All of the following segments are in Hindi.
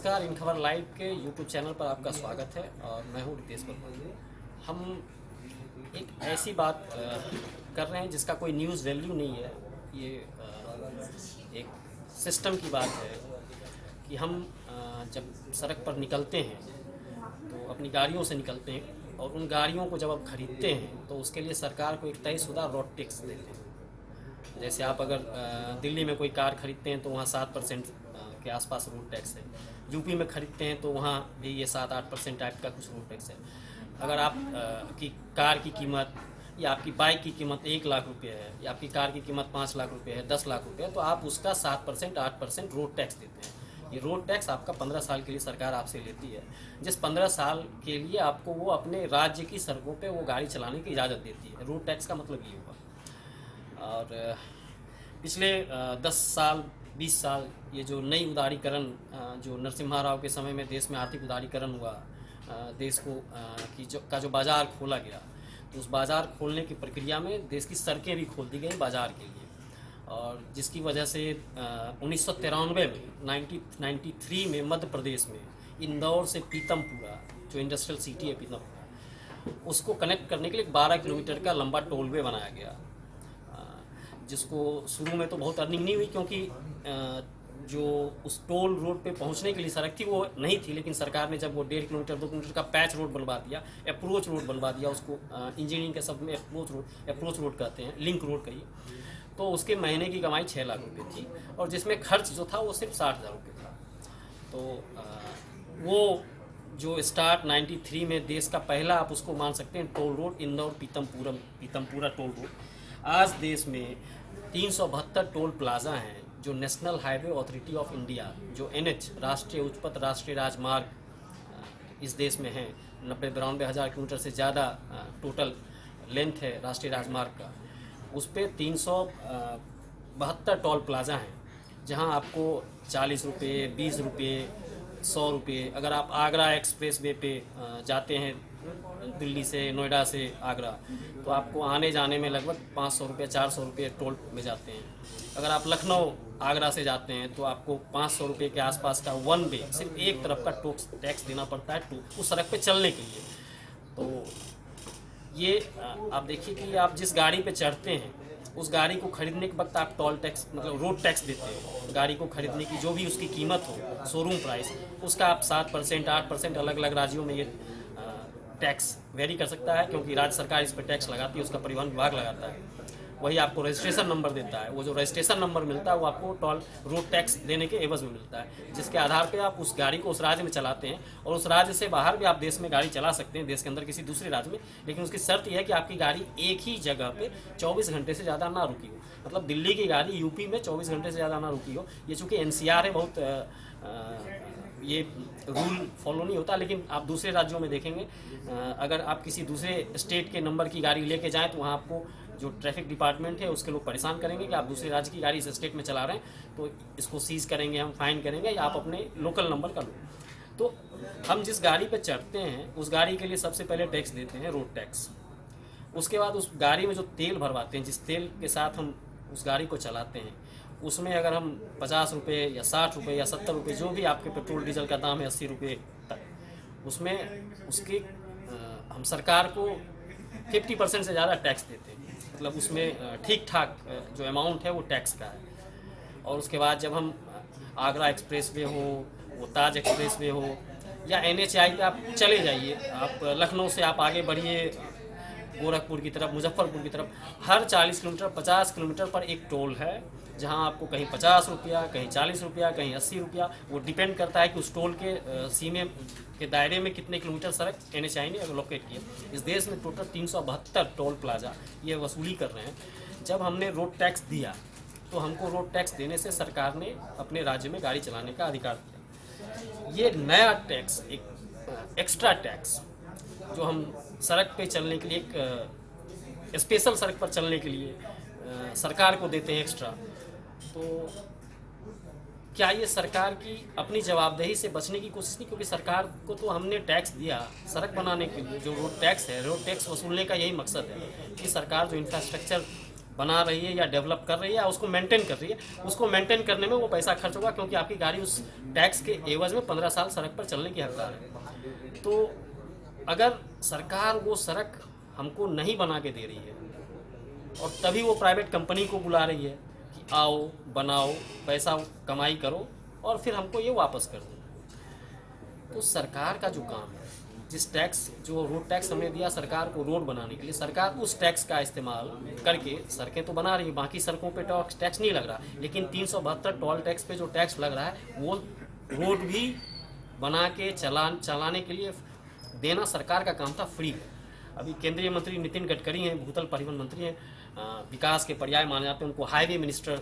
नमस्कार, इन खबर लाइव के यूट्यूब चैनल पर आपका स्वागत है और मैं हूं रितेश वर्मा। हम एक ऐसी बात कर रहे हैं जिसका कोई न्यूज़ वैल्यू नहीं है। ये एक सिस्टम की बात है कि हम जब सड़क पर निकलते हैं तो अपनी गाड़ियों से निकलते हैं और उन गाड़ियों को जब आप खरीदते हैं तो उसके लिए सरकार को एक तयशुदा रोड टैक्स देते हैं। जैसे आप अगर दिल्ली में कोई कार खरीदते हैं तो वहाँ 7% के आसपास रोड टैक्स है। यूपी में खरीदते हैं तो वहाँ भी ये 7-8% टाइप का कुछ रोड टैक्स है। अगर आप की कार की कीमत या आपकी बाइक की कीमत 1 लाख रुपये है या आपकी कार की कीमत 5 लाख रुपये है, 10 लाख रुपये है, तो आप उसका 7% 8% रोड टैक्स देते हैं। ये रोड टैक्स आपका 15 साल के लिए सरकार आपसे लेती है, जिस 15 साल के लिए आपको वो अपने राज्य की सड़कों पे वो गाड़ी चलाने की इजाज़त देती है। रोड टैक्स का मतलब ये हुआ। और पिछले 10 साल 20 साल ये जो नई उदारीकरण जो नरसिम्हा राव के समय में देश में आर्थिक उदारीकरण हुआ, देश को का जो बाज़ार खोला गया, तो उस बाज़ार खोलने की प्रक्रिया में देश की सड़कें भी खोल दी गई बाज़ार के लिए। और जिसकी वजह से 1993 में 1993 में मध्य प्रदेश में इंदौर से पीतमपुरा, जो इंडस्ट्रियल सिटी है पीतमपुरा, उसको कनेक्ट करने के लिए 12 किलोमीटर का लंबा टोलवे बनाया गया, जिसको शुरू में तो बहुत अर्निंग नहीं हुई क्योंकि जो उस टोल रोड पे पहुंचने के लिए सड़क थी वो नहीं थी। लेकिन सरकार ने जब वो 1.5 किलोमीटर 2 किलोमीटर का पैच रोड बनवा दिया, अप्रोच रोड बनवा दिया, उसको इंजीनियरिंग के शब्द में अप्रोच रोड कहते हैं, लिंक रोड कहिए, तो उसके महीने की कमाई 6 लाख रुपये थी और जिसमें खर्च जो था वो सिर्फ 60,000 रुपये था। तो वो जो स्टार्ट 93 में देश का पहला, आप उसको मान सकते हैं, toll road Indore Pitampura toll road. आज देश में 372 टोल प्लाजा हैं जो national highway authority of India, जो NH राष्ट्रीय उच्च पथ राष्ट्रीय राजमार्ग इस देश में हैं। 92 हज़ार किलोमीटर से ज़्यादा टोटल लेंथ है राष्ट्रीय राजमार्ग का। उस पर 372 टोल प्लाजा हैं जहां आपको 40 रुपये, 20 रुपये, 100 रुपये, अगर आप आगरा एक्सप्रेस वे पे जाते हैं दिल्ली से, नोएडा से आगरा, तो आपको आने जाने में लगभग 500 रुपये 400 रुपये टोल में जाते हैं। अगर आप लखनऊ आगरा से जाते हैं तो आपको 500 रुपये के आसपास का वन वे, सिर्फ एक तरफ का टैक्स देना पड़ता है उस सड़क पे चलने के लिए। तो ये आप देखिए कि आप जिस गाड़ी पे चढ़ते हैं उस गाड़ी को खरीदने के वक्त आप टोल टैक्स मतलब रोड टैक्स देते हैं। गाड़ी को खरीदने की जो भी उसकी कीमत हो, शोरूम प्राइस, उसका आप 7% 8%, अलग अलग राज्यों में ये टैक्स वेरी कर सकता है क्योंकि राज्य सरकार इस पर टैक्स लगाती है, उसका परिवहन विभाग लगाता है। वही आपको रजिस्ट्रेशन नंबर देता है, वो जो रजिस्ट्रेशन नंबर मिलता है वो आपको रोड टैक्स देने के एवज में मिलता है, जिसके आधार पे आप उस गाड़ी को उस राज्य में चलाते हैं। और उस राज्य से बाहर भी आप देश में गाड़ी चला सकते हैं, देश के अंदर किसी दूसरे राज्य में, लेकिन उसकी शर्त यह है कि आपकी गाड़ी एक ही जगह पे 24 घंटे से ज़्यादा ना रुकी हो। मतलब दिल्ली की गाड़ी यूपी में 24 घंटे से ज़्यादा ना रुकी हो। ये चूँकि NCR है, बहुत ये रूल फॉलो नहीं होता, लेकिन आप दूसरे राज्यों में देखेंगे, अगर आप किसी दूसरे स्टेट के नंबर की गाड़ी लेके जाएं तो वहाँ आपको जो ट्रैफिक डिपार्टमेंट है उसके लोग परेशान करेंगे कि आप दूसरे राज्य की गाड़ी इस स्टेट में चला रहे हैं, तो इसको सीज करेंगे, हम फाइन करेंगे, या आप अपने लोकल नंबर का लो। तो हम जिस गाड़ी पर चढ़ते हैं उस गाड़ी के लिए सबसे पहले टैक्स देते हैं, रोड टैक्स। उसके बाद उस गाड़ी में जो तेल भरवाते हैं, जिस तेल के साथ हम उस गाड़ी को चलाते हैं, उसमें अगर हम 50 रुपये या 60 रुपये या 70 रुपये, जो भी आपके पेट्रोल डीजल का दाम है, 80 रुपये तक, उसमें उसके हम सरकार को 50% से ज़्यादा टैक्स देते हैं। मतलब उसमें ठीक ठाक जो अमाउंट है वो टैक्स का है। और उसके बाद जब हम आगरा एक्सप्रेस वे हो, वो ताज एक्सप्रेस वे हो, या NHI पे आप चले जाइए, आप लखनऊ से आप आगे बढ़िए गोरखपुर की तरफ, मुजफ्फरपुर की तरफ, हर 40 किलोमीटर 50 किलोमीटर पर एक टोल है, जहां आपको कहीं 50 रुपया, कहीं 40 रुपया, कहीं 80 रुपया, वो डिपेंड करता है कि उस टोल के सीमे के दायरे में कितने किलोमीटर सड़क NHI ने लोकेट किया। इस देश में टोटल 372 टोल प्लाजा ये वसूली कर रहे हैं। जब हमने रोड टैक्स दिया तो हमको रोड टैक्स देने से सरकार ने अपने राज्य में गाड़ी चलाने का अधिकार दिया। ये नया टैक्स, एक एक्स्ट्रा टैक्स जो हम सड़क पे चलने के लिए, एक स्पेशल सड़क पर चलने के लिए सरकार को देते हैं एक्स्ट्रा, तो क्या ये सरकार की अपनी जवाबदेही से बचने की कोशिश नहीं? क्योंकि सरकार को तो हमने टैक्स दिया सड़क बनाने के लिए, जो रोड टैक्स है, रोड टैक्स वसूलने का यही मकसद है कि सरकार जो इंफ्रास्ट्रक्चर बना रही है या डेवलप कर रही है या उसको मेंटेन कर रही है, उसको मेंटेन करने में वो पैसा खर्च होगा, क्योंकि आपकी गाड़ी उस टैक्स के एवज में 15 साल सड़क पर चलने की हकदार है। तो अगर सरकार वो सड़क हमको नहीं बना के दे रही है और तभी वो प्राइवेट कंपनी को बुला रही है कि आओ बनाओ, पैसा कमाई करो और फिर हमको ये वापस कर दो, तो सरकार का जो काम है, जिस टैक्स जो रोड टैक्स हमने दिया सरकार को रोड बनाने के लिए, सरकार उस टैक्स का इस्तेमाल करके सड़कें तो बना रही है, बाकी सड़कों पे टैक्स नहीं लग रहा, लेकिन 372 टोल टैक्स पे जो टैक्स लग रहा है वो रोड भी बना के चलाने के लिए देना सरकार का काम था, फ्री है। अभी केंद्रीय मंत्री नितिन गडकरी हैं, भूतल परिवहन मंत्री हैं, विकास के पर्याय माने जाते हैं उनको, हाईवे मिनिस्टर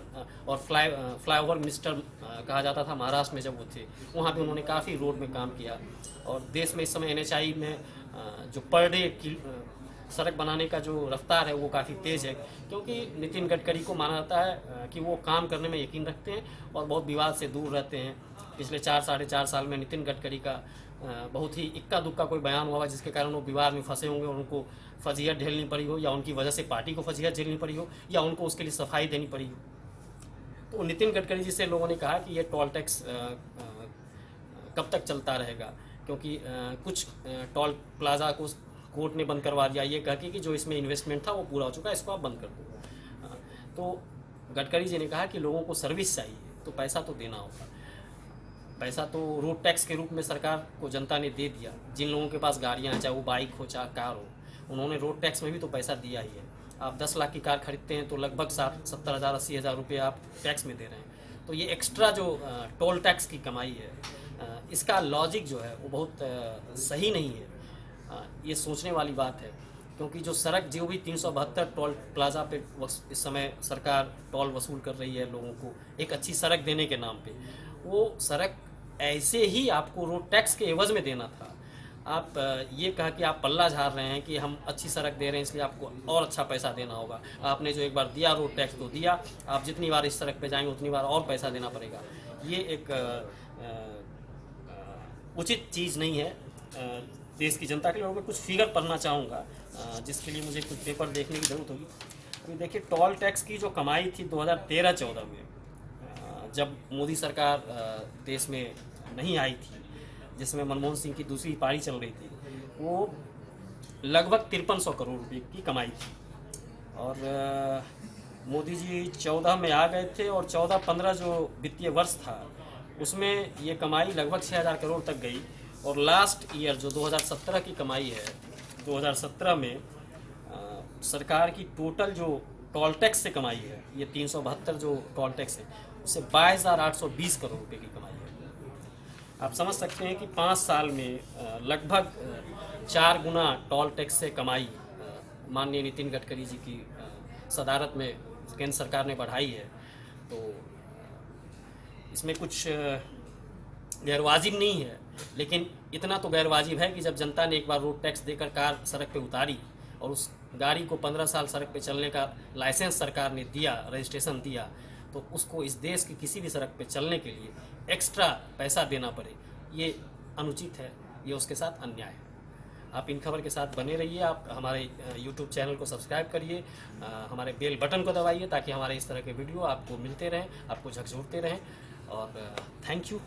और फ्लाईओवर मिनिस्टर कहा जाता था महाराष्ट्र में जब वो थे, वहाँ पे उन्होंने काफ़ी रोड में काम किया। और देश में इस समय NHAI में जो पर डे की सड़क बनाने का जो रफ्तार है वो काफ़ी तेज़ है, क्योंकि नितिन गडकरी को माना जाता है कि वो काम करने में यकीन रखते हैं और बहुत विवाद से दूर रहते हैं। पिछले 4-4.5 साल में नितिन गडकरी का बहुत ही इक्का दुक्का कोई बयान हुआ जिसके कारण वो विवाद में फंसे होंगे और उनको फजीहत झेलनी पड़ी हो, या उनकी वजह से पार्टी को फजीहत झेलनी पड़ी हो, या उनको उसके लिए सफाई देनी पड़ी हो। तो नितिन गडकरी जी से लोगों ने कहा कि ये टोल टैक्स कब तक चलता रहेगा, क्योंकि कुछ टोल प्लाजा को कोर्ट ने बंद करवा दिया ये कह के कि जो इसमें इन्वेस्टमेंट था वो पूरा हो चुका है, इसको आप बंद कर दो। तो गडकरी जी ने कहा कि लोगों को सर्विस चाहिए तो पैसा तो देना होगा, पैसा तो रोड टैक्स के रूप में सरकार को जनता ने दे दिया। जिन लोगों के पास गाड़ियाँ हैं, चाहे वो बाइक हो चाहे कार हो, उन्होंने रोड टैक्स में भी तो पैसा दिया ही है। आप 10 लाख की कार खरीदते हैं तो लगभग 70,000 80,000 रुपये आप टैक्स में दे रहे हैं। तो ये एक्स्ट्रा जो टोल टैक्स की कमाई है, इसका लॉजिक जो है वो बहुत सही नहीं है। ये सोचने वाली बात है, क्योंकि जो सड़क जो भी 372 टोल प्लाजा पे इस समय सरकार टोल वसूल कर रही है लोगों को एक अच्छी सड़क देने के नाम पे, वो सड़क ऐसे ही आपको रोड टैक्स के एवज में देना था। आप ये कहा कि आप पल्ला झाड़ रहे हैं कि हम अच्छी सड़क दे रहे हैं इसलिए आपको और अच्छा पैसा देना होगा। आपने जो एक बार दिया रोड टैक्स तो दिया, आप जितनी बार इस सड़क पे जाएंगे उतनी बार और पैसा देना पड़ेगा। ये एक उचित चीज़ नहीं है देश की जनता के लिए। और मैं कुछ फिगर पढ़ना चाहूँगा जिसके लिए मुझे कुछ पेपर देखने की ज़रूरत होगी। तो देखिए, टोल टैक्स की जो कमाई थी 2013-14 में, जब मोदी सरकार देश में नहीं आई थी, जिसमें मनमोहन सिंह की दूसरी पारी चल रही थी, वो लगभग 5300 करोड़ रुपए की कमाई थी। और मोदी जी 14 में आ गए थे और 14-15 जो वित्तीय वर्ष था उसमें ये कमाई लगभग 6000 करोड़ तक गई। और लास्ट ईयर जो 2017 की कमाई है, 2017 में सरकार की टोटल जो टोल टैक्स से कमाई है, ये 372 जो टोल टैक्स है उससे 22,820 करोड़ रुपए की कमाई है। आप समझ सकते हैं कि 5 साल में लगभग 4 गुना टोल टैक्स से कमाई माननीय नितिन गडकरी जी की सदारत में केंद्र सरकार ने बढ़ाई है। तो इसमें कुछ गैरवाजिब नहीं है, लेकिन इतना तो गैरवाजिब है कि जब जनता ने एक बार रोड टैक्स देकर कार सड़क पे उतारी और उस गाड़ी को 15 साल सड़क पे चलने का लाइसेंस सरकार ने दिया, रजिस्ट्रेशन दिया, तो उसको इस देश की किसी भी सड़क पे चलने के लिए एक्स्ट्रा पैसा देना पड़े, ये अनुचित है, ये उसके साथ अन्याय है। आप इन खबर के साथ बने रहिए, आप हमारे YouTube चैनल को सब्सक्राइब करिए, हमारे बेल बटन को दबाइए ताकि हमारे इस तरह के वीडियो आपको मिलते रहें, आपको झकझोरते रहें। और थैंक यू।